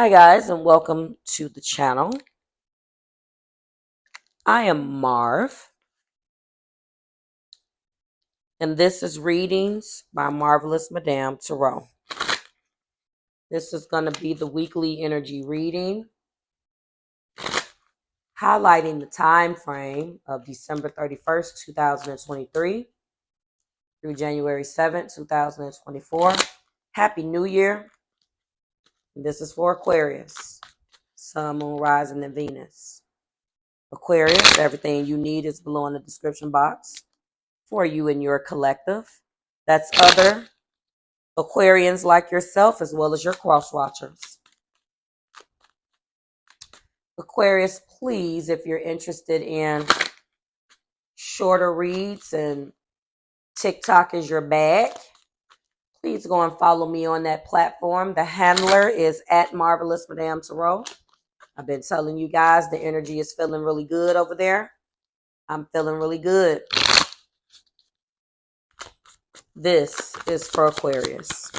Hi guys, and welcome to the channel. I am Marv, and this is Readings by Marvelous Madame Tarot. This is going to be the weekly energy reading, highlighting the time frame of December 31st, 2023 through January 7th, 2024. Happy New Year. This is for Aquarius, Sun, Moon, Rising, and Venus. Aquarius, everything you need is below in the description box for you and your collective. That's other Aquarians like yourself, as well as your cross watchers. Aquarius, please, if you're interested in shorter reads and TikTok is your bag, please go and follow me on that platform. The handler is at Marvelous Madame Tarot. I've been telling you guys the energy is feeling really good over there. I'm feeling really good. This is for Aquarius.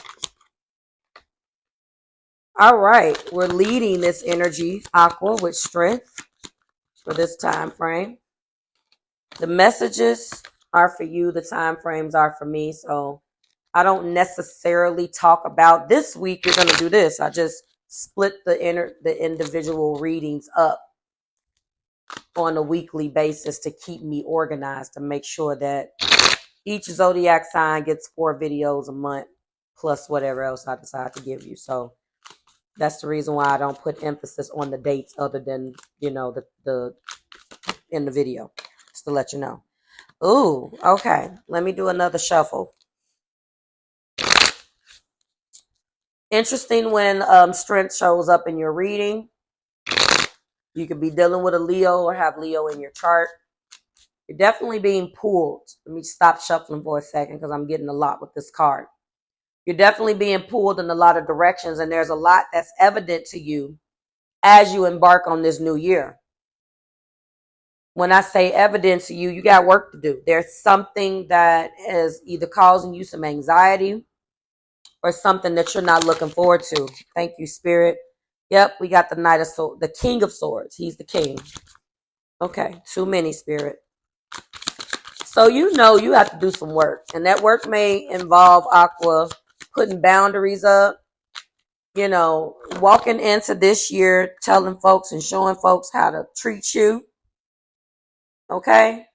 All right, we're leading this energy, Aqua, with strength for this time frame. The messages are for you. The time frames are for me. So I don't necessarily talk about this week. You're going to do this. I just split the individual readings up on a weekly basis to keep me organized, to make sure that each zodiac sign gets 4 videos a month plus whatever else I decide to give you. So that's the reason why I don't put emphasis on the dates other than, the in the video, just to let you know. Ooh, okay. Let me do another shuffle. Interesting when strength shows up in your reading. You could be dealing with a Leo or have Leo in your chart. You're definitely being pulled. Let me stop shuffling for a second because I'm getting a lot with this card. You're definitely being pulled in a lot of directions, and there's a lot that's evident to you as you embark on this new year. When I say evident to you, you got work to do. There's something that is either causing you some anxiety or something that you're not looking forward to. Thank you, Spirit. Yep, we got the Knight of Swords, the King of Swords. He's the king. Okay, too many, Spirit. So you have to do some work, and that work may involve Aqua putting boundaries up, walking into this year, telling folks and showing folks how to treat you. Okay?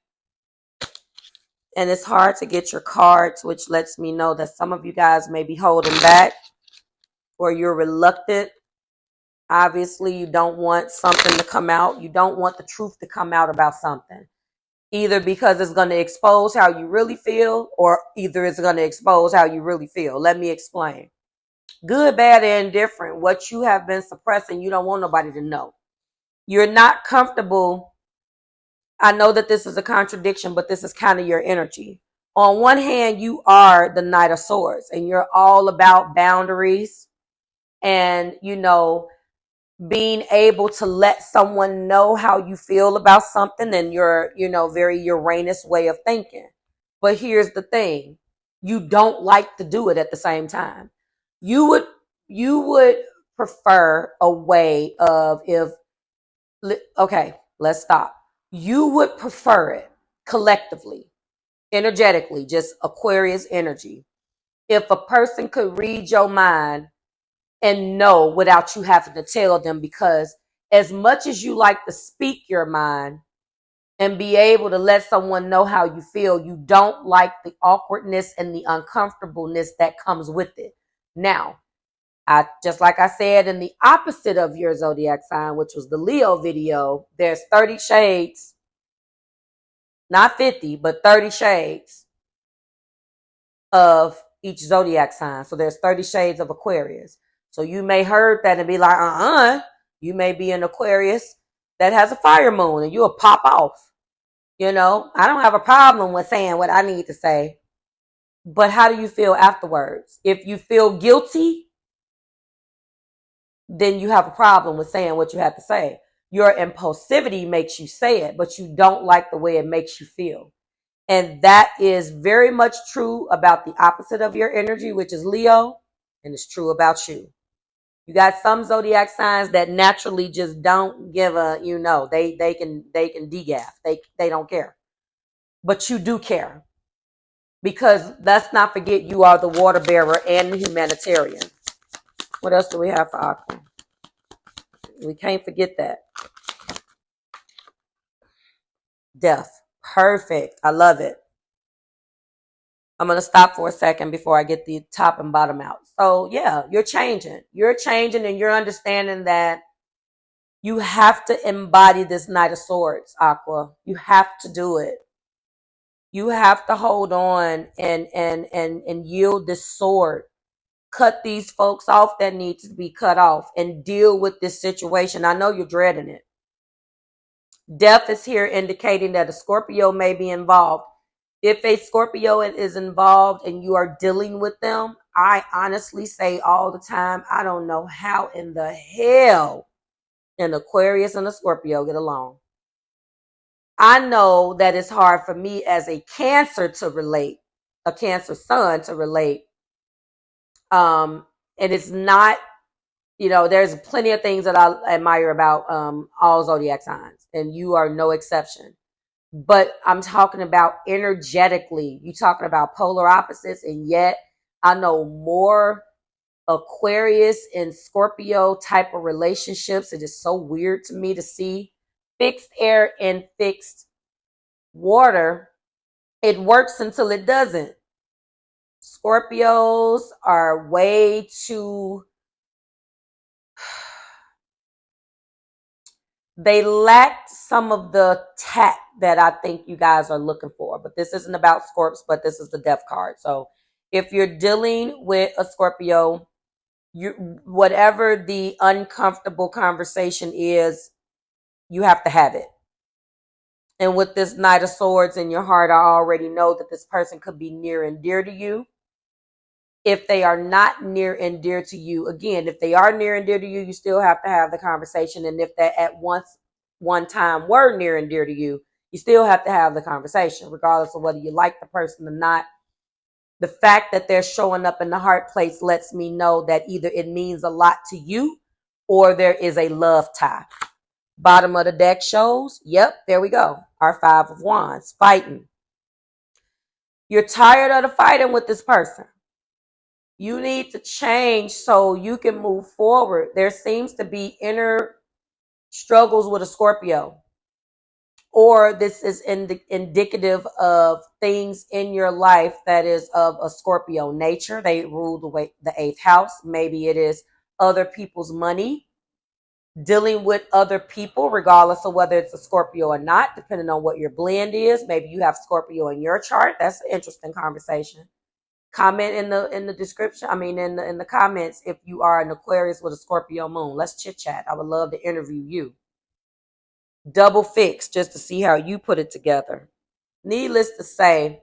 And it's hard to get your cards, which lets me know that some of you guys may be holding back or you're reluctant. Obviously, you don't want something to come out. You don't want the truth to come out about something. Either because it's going to expose how you really feel, or either it's going to expose how you really feel. Let me explain. Good, bad, and indifferent. What you have been suppressing, you don't want nobody to know. You're not comfortable. I know that this is a contradiction, but this is kind of your energy. On one hand, you are the Knight of Swords, and you're all about boundaries and, being able to let someone know how you feel about something, and your, very Uranus way of thinking. But here's the thing. You don't like to do it at the same time. You would prefer a way of okay, let's stop. You would prefer it collectively, energetically, just Aquarius energy. If a person could read your mind and know without you having to tell them, because as much as you like to speak your mind and be able to let someone know how you feel, you don't like the awkwardness and the uncomfortableness that comes with it. Now, just like I said, in the opposite of your zodiac sign, which was the Leo video, there's 30 shades, not 50, but 30 shades of each zodiac sign. So there's 30 shades of Aquarius. So you may heard that and be like, you may be an Aquarius that has a fire moon and you'll pop off. I don't have a problem with saying what I need to say. But how do you feel afterwards? If you feel guilty, then you have a problem with saying what you have to say. Your impulsivity makes you say it, but you don't like the way it makes you feel. And that is very much true about the opposite of your energy, which is Leo, and it's true about you. You got some zodiac signs that naturally just don't give a, they can degaff. They don't care. But you do care. Because let's not forget, you are the water bearer and the humanitarian. What else do we have for Aqua? We can't forget that. Death. Perfect. I love it. I'm going to stop for a second before I get the top and bottom out. So, yeah, you're changing. You're changing, and you're understanding that you have to embody this Knight of Swords, Aqua. You have to do it. You have to hold on and yield this sword. Cut these folks off that need to be cut off and deal with this situation. I know you're dreading it. Death is here indicating that a Scorpio may be involved. If a Scorpio is involved and you are dealing with them, I honestly say all the time, I don't know how in the hell an Aquarius and a Scorpio get along. I know that it's hard for me as a Cancer to relate, a Cancer sun to relate. And it's not, there's plenty of things that I admire about all zodiac signs, and you are no exception. But I'm talking about energetically. You're talking about polar opposites, and yet I know more Aquarius and Scorpio type of relationships. It is so weird to me to see fixed air and fixed water. It works until it doesn't. Scorpios are way too... They lack some of the tact that I think you guys are looking for. But this isn't about Scorps, but this is the Death card. So if you're dealing with a Scorpio, whatever the uncomfortable conversation is, you have to have it. And with this Knight of Swords in your heart, I already know that this person could be near and dear to you. If they are not near and dear to you, again, if they are near and dear to you, you still have to have the conversation. And if they at one time were near and dear to you, you still have to have the conversation, regardless of whether you like the person or not. The fact that they're showing up in the heart place lets me know that either it means a lot to you or there is a love tie. Bottom of the deck shows, yep, there we go. Our Five of Wands, fighting. You're tired of the fighting with this person. You need to change so you can move forward. There seems to be inner struggles with a Scorpio. Or this is indicative of things in your life that is of a Scorpio nature. They rule the 8th house. Maybe it is other people's money. Dealing with other people, regardless of whether it's a Scorpio or not, depending on what your blend is. Maybe you have Scorpio in your chart. That's an interesting conversation. Comment in the description. In the comments if you are an Aquarius with a Scorpio moon. Let's chit chat. I would love to interview you. Double fix just to see how you put it together. Needless to say,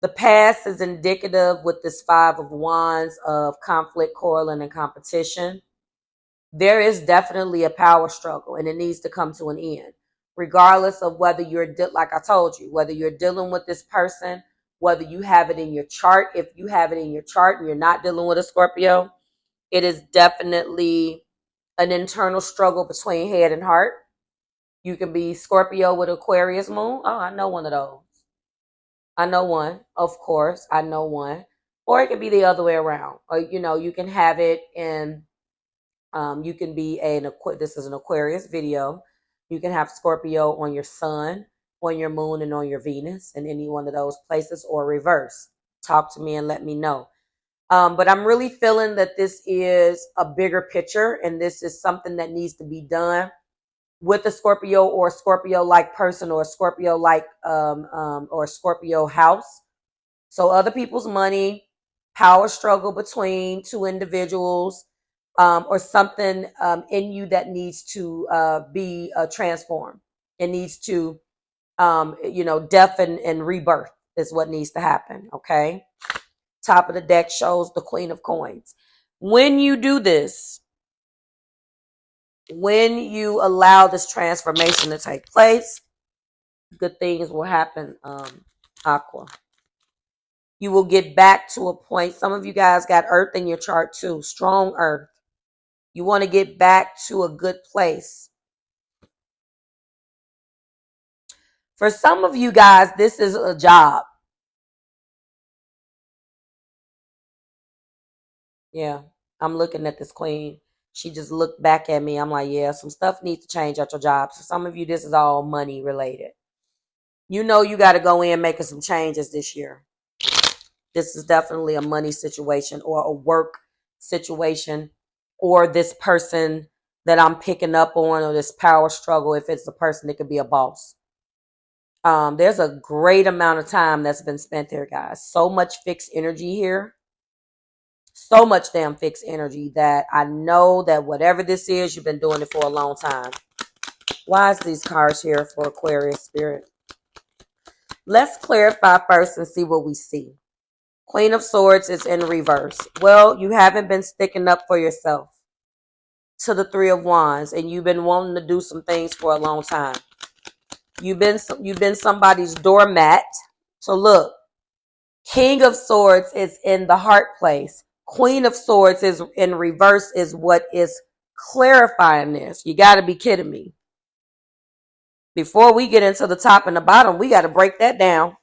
the past is indicative with this Five of Wands of conflict, quarreling, and competition. There is definitely a power struggle, and it needs to come to an end. Regardless of whether you're, like I told you, whether you're dealing with this person, whether you have it in your chart. If you have it in your chart and you're not dealing with a Scorpio, it is definitely an internal struggle between head and heart. You can be Scorpio with Aquarius moon. Oh, I know one of those. I know one, of course. I know one. Or it could be the other way around. Or, you can have it in, you can be this is an Aquarius video. You can have Scorpio on your sun, on your moon, and on your Venus, in any one of those places, or reverse. Talk to me and let me know. But I'm really feeling that this is a bigger picture, and this is something that needs to be done with a Scorpio or Scorpio-like person or Scorpio-like or Scorpio house. So other people's money, power struggle between two individuals, or something in you that needs to be transformed. It needs to, death and rebirth is what needs to happen, okay? Top of the deck shows the Queen of Coins. When you do this, when you allow this transformation to take place, good things will happen, Aqua. You will get back to a point. Some of you guys got Earth in your chart too. Strong Earth. You want to get back to a good place. For some of you guys, this is a job. Yeah, I'm looking at this queen. She just looked back at me. I'm like, yeah, some stuff needs to change at your job. For some of you, this is all money related. You know you got to go in making some changes this year. This is definitely a money situation or a work situation, or this person that I'm picking up on, or this power struggle. If it's a person, it could be a boss. There's a great amount of time that's been spent there, guys. So much fixed energy here. So much damn fixed energy that I know that whatever this is, you've been doing it for a long time. Why is these cards here for Aquarius spirit? Let's clarify first and see what we see. Queen of Swords is in reverse. Well, you haven't been sticking up for yourself. To the Three of Wands, and you've been wanting to do some things for a long time. You've been somebody's doormat. So look, King of Swords is in the heart place. Queen of Swords is in reverse, is what is clarifying this. You got to be kidding me. Before we get into the top and the bottom, we got to break that down.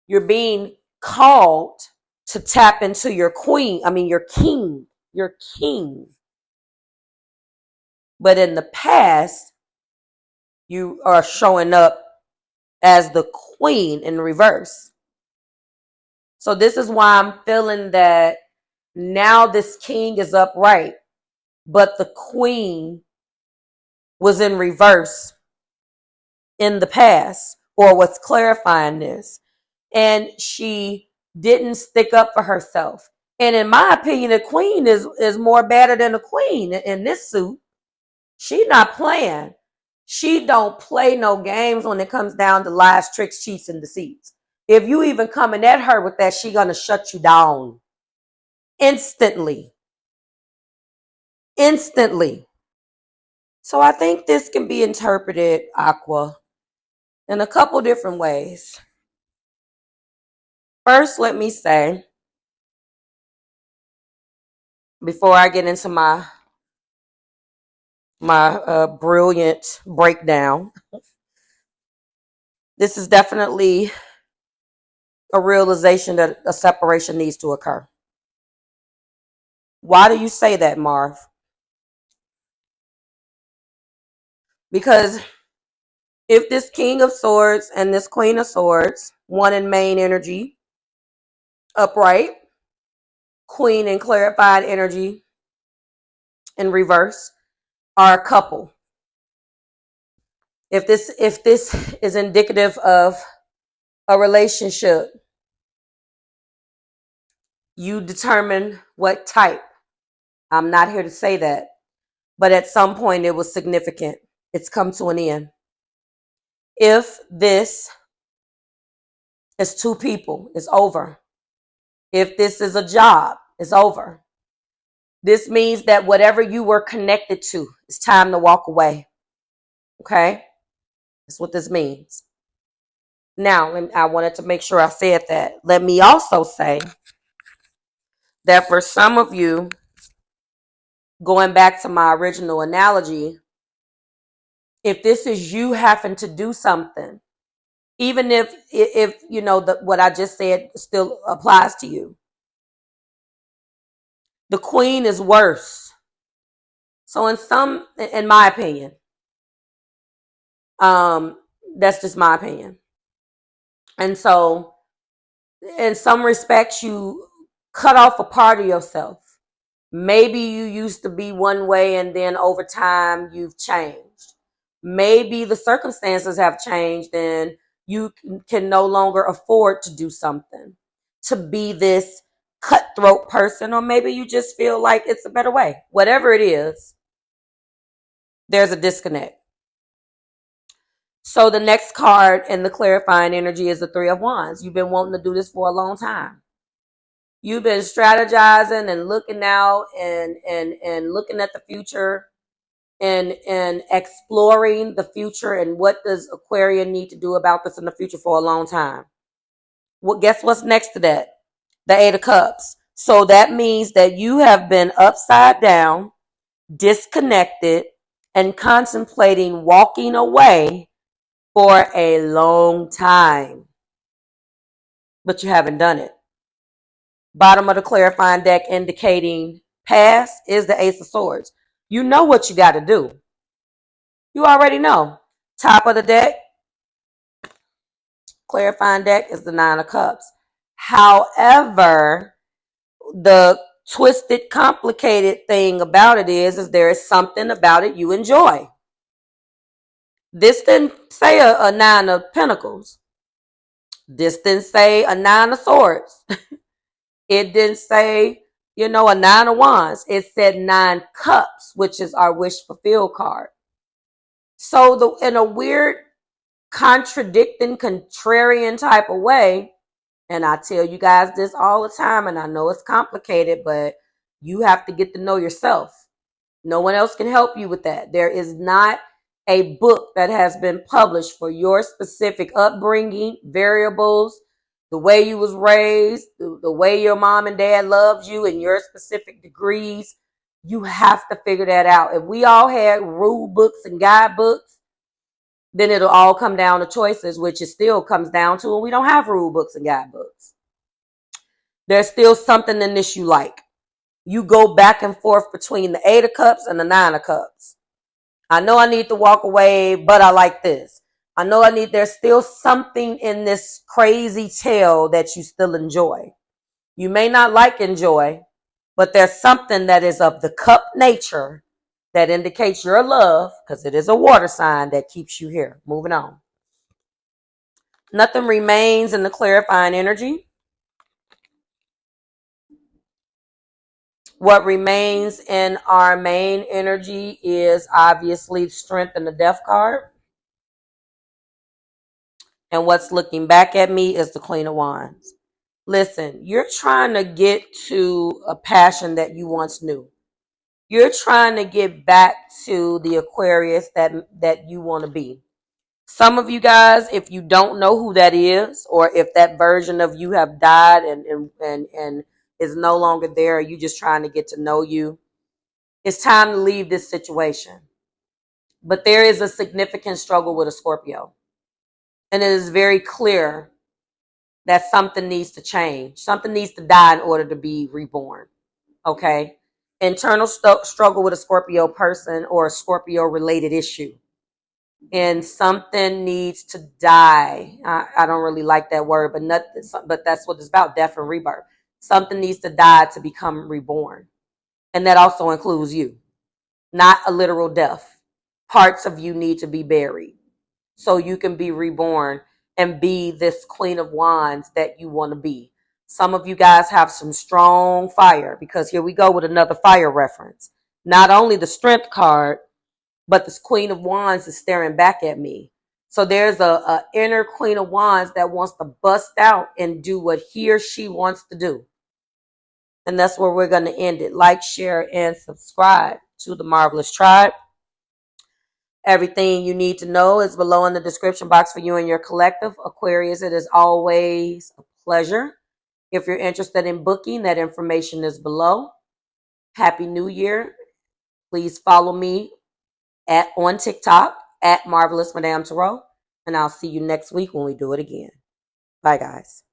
You're being called to tap into your your king. Your king. But in the past, you are showing up as the queen in reverse. So this is why I'm feeling that now this king is upright, but the queen was in reverse in the past, or what's clarifying this. And she didn't stick up for herself. And in my opinion, the queen is more better than the queen in this suit. She not playing. She don't play no games when it comes down to lies, tricks, cheats, and deceits. If you even coming at her with that, she gonna shut you down. Instantly. Instantly. So I think this can be interpreted, Aqua, in a couple different ways. First, let me say, before I get into my brilliant breakdown, this is definitely a realization that a separation needs to occur. Why do you say that, Marv? Because if this King of Swords and this Queen of Swords, one in main energy, upright, Queen in clarified energy, in reverse, are a couple. If this is indicative of a relationship, you determine what type. I'm not here to say that, but at some point it was significant. It's come to an end. If this is two people, it's over. If this is a job, it's over. This means that whatever you were connected to, it's time to walk away. Okay? That's what this means. Now, I wanted to make sure I said that. Let me also say that for some of you, going back to my original analogy, if this is you having to do something, even if you know what I just said still applies to you, the queen is worse. So in my opinion, that's just my opinion. And so in some respects, you cut off a part of yourself. Maybe you used to be one way and then over time you've changed. Maybe the circumstances have changed and you can no longer afford to do something, to be this cutthroat person, or maybe you just feel like it's a better way. Whatever it is, there's a disconnect. So the next card in the clarifying energy is the Three of Wands. You've been wanting to do this for a long time. You've been strategizing and looking out and looking at the future and exploring the future and what does Aquarian need to do about this in the future for a long time. Well, guess what's next to that? The Eight of Cups. So that means that you have been upside down, disconnected, and contemplating walking away for a long time. But you haven't done it. Bottom of the clarifying deck indicating past is the Ace of Swords. You know what you got to do. You already know. Top of the deck, clarifying deck, is the Nine of Cups. However, the twisted, complicated thing about it is there is something about it you enjoy. This didn't say a Nine of Pentacles. This didn't say a Nine of Swords. It didn't say, a Nine of Wands. It said Nine Cups, which is our wish fulfilled card. So in a weird, contradicting, contrarian type of way, and I tell you guys this all the time, and I know it's complicated, but you have to get to know yourself. No one else can help you with that. There is not a book that has been published for your specific upbringing, variables, the way you was raised, the way your mom and dad loved you, and your specific degrees. You have to figure that out. If we all had rule books and guidebooks, then it'll all come down to choices, which it still comes down to, and we don't have rule books and guidebooks. There's still something in this you like. You go back and forth between the Eight of Cups and the Nine of Cups. I know I need to walk away, but I like this. I know there's still something in this crazy tale that you still enjoy. You may not like enjoy, but there's something that is of the cup nature that indicates your love, because it is a water sign, that keeps you here. Moving on. Nothing remains in the clarifying energy. What remains in our main energy is obviously Strength and the Death card. And what's looking back at me is the Queen of Wands. Listen, you're trying to get to a passion that you once knew. You're trying to get back to the Aquarius that you want to be. Some of you guys, if you don't know who that is, or if that version of you have died and is no longer there, or you just trying to get to know you, it's time to leave this situation. But there is a significant struggle with a Scorpio. And it is very clear that something needs to change. Something needs to die in order to be reborn. Okay? Internal struggle with a Scorpio person or a Scorpio related issue. And something needs to die. I don't really like that word, but that's what it's about, death and rebirth. Something needs to die to become reborn. And that also includes you. Not a literal death. Parts of you need to be buried so you can be reborn and be this Queen of Wands that you want to be. Some of you guys have some strong fire, because here we go with another fire reference. Not only the Strength card, but this Queen of Wands is staring back at me. So there's a inner Queen of Wands that wants to bust out and do what he or she wants to do. And that's where we're going to end it. Like, share, and subscribe to the Marvelous Tribe. Everything you need to know is below in the description box for you and your collective. Aquarius, it is always a pleasure. If you're interested in booking, that information is below. Happy New Year. Please follow me on TikTok at Marvelous Madame Tarot. And I'll see you next week when we do it again. Bye, guys.